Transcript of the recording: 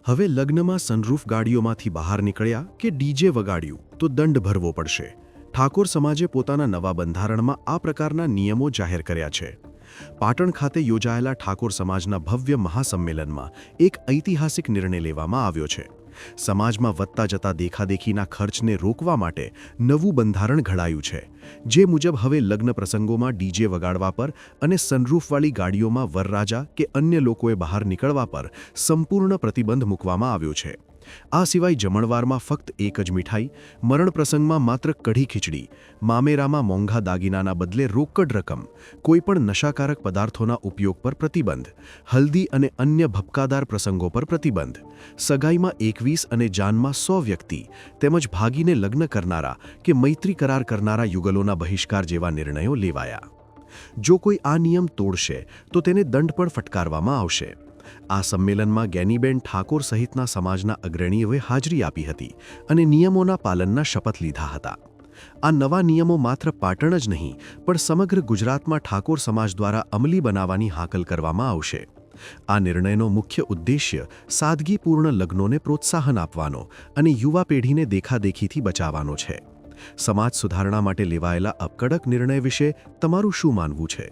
હવે લગ્નમાં સનરૂફ ગાડીઓમાંથી બહાર નીકળ્યા કે ડીજે વગાડ્યું તો દંડ ભરવો પડશે. ઠાકોર સમાજે પોતાના નવા બંધારણમાં આ પ્રકારના નિયમો જાહેર કર્યા છે. પાટણ ખાતે યોજાયેલા ઠાકોર સમાજના ભવ્ય મહાસંમેલનમાં એક ઐતિહાસિક નિર્ણય લેવામાં આવ્યો છે. સમાજમાં વધતા જતા દેખાદેખીના ખર્ચને રોકવા માટે નવું બંધારણ ઘડાયું છે, જે મુજબ હવે લગ્ન પ્રસંગોમાં ડીજે વગાડવા પર અને સનરૂફવાળી ગાડીઓમાં વરરાજા કે અન્ય લોકોએ બહાર નીકળવા પર સંપૂર્ણ પ્રતિબંધ મૂકવામાં આવ્યો છે. આ સિવાય જમણવારમાં ફક્ત એક જ મીઠાઈ, મરણ પ્રસંગમાં માત્ર કઢી ખીચડી, મામેરામાં મોંઘા દાગીનાના બદલે રોકડ રકમ, કોઈપણ નશાકારક પદાર્થોના ઉપયોગ પર પ્રતિબંધ, હલ્દી અને અન્ય ભપકાદાર પ્રસંગો પર પ્રતિબંધ, સગાઈમાં 21 અને જાનમાં 100 વ્યક્તિ તેમજ ભાગીને લગ્ન કરનારા કે મૈત્રી કરાર કરનારા યુગલોના બહિષ્કાર જેવા નિર્ણયો લેવાયા. જો કોઈ આ નિયમ તોડશે તો તેને દંડ પણ ફટકારવામાં આવશે. આ સંમેલનમાં જ્ઞાનીબેન ઠાકોર સહિતના સમાજના અગ્રણીઓએ હાજરી આપી હતી અને નિયમોના પાલનના શપથ લીધા હતા. આ નવા નિયમો માત્ર પાટણ જ નહીં પણ સમગ્ર ગુજરાતમાં ઠાકોર સમાજ દ્વારા અમલી બનાવવાની હાકલ કરવામાં આવશે. આ નિર્ણયનો મુખ્ય ઉદ્દેશ્ય સાદગીપૂર્ણ લગ્નોને પ્રોત્સાહન આપવાનો અને યુવા પેઢીને દેખાદેખીથી બચાવવાનો છે. સમાજ સુધારણા માટે લેવાયેલા આ કડક નિર્ણય વિશે તમારું શું માનવું છે?